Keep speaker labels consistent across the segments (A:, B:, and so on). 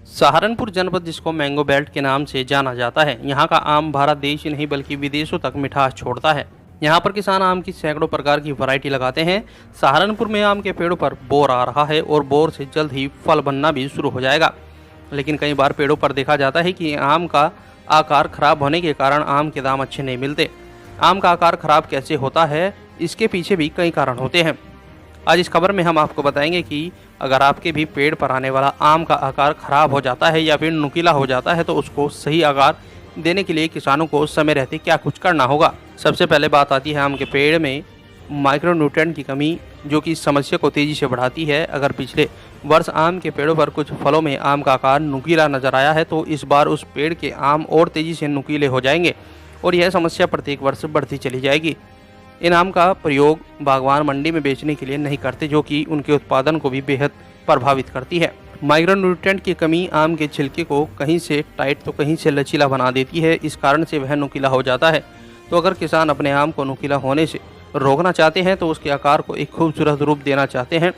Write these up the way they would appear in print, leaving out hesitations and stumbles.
A: सहारनपुर जनपद, जिसको mango belt के नाम से जाना जाता है, यहाँ का आम भारत देश ही नहीं बल्कि विदेशों तक मिठास छोड़ता है। यहाँ पर किसान आम की सैकड़ों प्रकार की वैरायटी लगाते हैं। सहारनपुर में आम के पेड़ों पर बोर आ रहा है और बोर से जल्द ही फल बनना भी शुरू हो जाएगा। लेकिन कई बार पेड़ों पर देखा जाता है कि आम का आकार खराब होने के कारण आम के दाम अच्छे नहीं मिलते। आम का आकार खराब कैसे होता है, इसके पीछे भी कई कारण होते हैं। आज इस खबर में हम आपको बताएंगे कि अगर आपके भी पेड़ पर आने वाला आम का आकार खराब हो जाता है या फिर नुकीला हो जाता है तो उसको सही आकार देने के लिए किसानों को समय रहते क्या कुछ करना होगा। सबसे पहले बात आती है आम के पेड़ में माइक्रोन्यूट्रिएंट की कमी, जो कि इस समस्या को तेज़ी से बढ़ाती है। अगर पिछले वर्ष आम के पेड़ों पर कुछ फलों में आम का आकार नुकीला नजर आया है तो इस बार उस पेड़ के आम और तेज़ी से नुकीले हो जाएंगे और यह समस्या प्रत्येक वर्ष बढ़ती चली जाएगी। इन आम का प्रयोग बागवान मंडी में बेचने के लिए नहीं करते, जो कि उनके उत्पादन को भी बेहद प्रभावित करती है। माइक्रोन्यूट्रिएंट की कमी आम के छिलके को कहीं से टाइट तो कहीं से लचीला बना देती है। इस कारण से वह नुकीला हो जाता है। तो अगर किसान अपने आम को नुकीला होने से रोकना चाहते हैं तो उसके आकार को एक खूबसूरत रूप देना चाहते हैं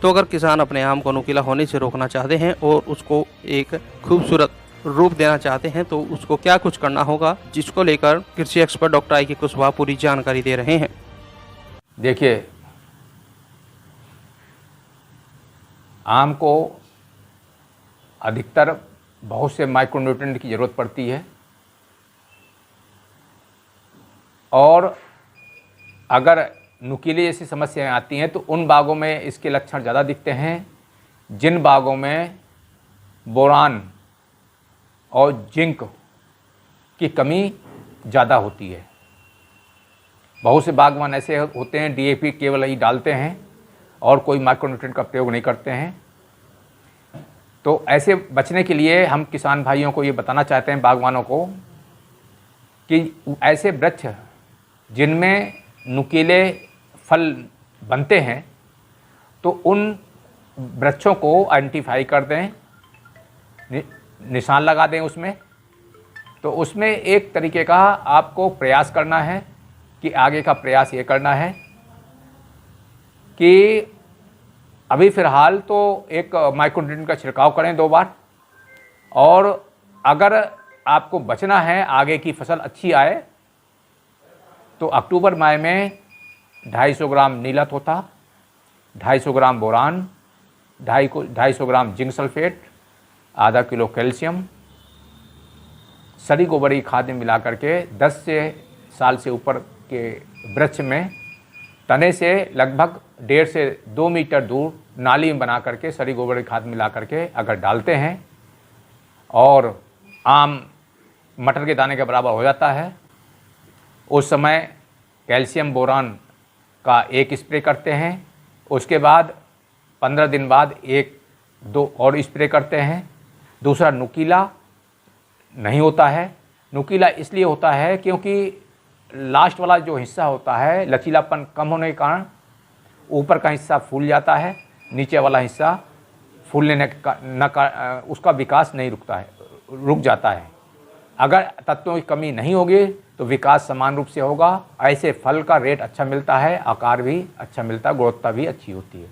A: अगर किसान अपने आम को नुकीला होने से रोकना चाहते हैं और उसको एक खूबसूरत रूप देना चाहते हैं तो उसको क्या कुछ करना होगा, जिसको लेकर कृषि एक्सपर्ट डॉक्टर आई के कुशवाहा पूरी जानकारी दे रहे हैं।
B: देखिए, आम को अधिकतर बहुत से माइक्रोन्यूट्रिएंट की ज़रूरत पड़ती है और अगर नुकीले जैसी समस्याएं आती हैं तो उन बागों में इसके लक्षण ज़्यादा दिखते हैं जिन बागों में बोरान और जिंक की कमी ज़्यादा होती है। बहुत से बागवान ऐसे होते हैं डीएपी केवल ही डालते हैं और कोई माइक्रोन्यूट्रिएंट का प्रयोग नहीं करते हैं। तो ऐसे बचने के लिए हम किसान भाइयों को ये बताना चाहते हैं, बागवानों को, कि ऐसे वृक्ष जिनमें नुकीले फल बनते हैं तो उन वृक्षों को आइडेंटिफाई कर दें, निशान लगा दें उसमें। तो उसमें एक तरीके का आपको प्रयास करना है कि आगे का प्रयास ये करना है कि अभी फ़िलहाल तो एक माइक्रोन्यूट्रिएंट का छिड़काव करें 2 बार, और अगर आपको बचना है आगे की फसल अच्छी आए तो अक्टूबर माह में 250 ग्राम नीला तोता, 250 ग्राम बोरान, 250 ग्राम जिंक सल्फेट, आधा किलो कैल्शियम, सड़ी गोबर की खाद में मिला करके 10 साल से ऊपर के वृक्ष में तने से लगभग 1.5 से 2 मीटर दूर नाली में बना करके सड़ी गोबर की खाद मिला करके अगर डालते हैं और आम मटर के दाने के बराबर हो जाता है, उस समय कैल्शियम बोरान का 1 स्प्रे करते हैं। उसके बाद 15 दिन बाद 1-2 और स्प्रे करते हैं। दूसरा, नुकीला नहीं होता है। नुकीला इसलिए होता है क्योंकि लास्ट वाला जो हिस्सा होता है लचीलापन कम होने के कारण ऊपर का हिस्सा फूल जाता है, नीचे वाला हिस्सा फूलने का उसका विकास नहीं रुकता है, रुक जाता है। अगर तत्वों की कमी नहीं होगी तो विकास समान रूप से होगा। ऐसे फल का रेट अच्छा मिलता है, आकार भी अच्छा मिलता है, गुणवत्ता भी अच्छी होती है।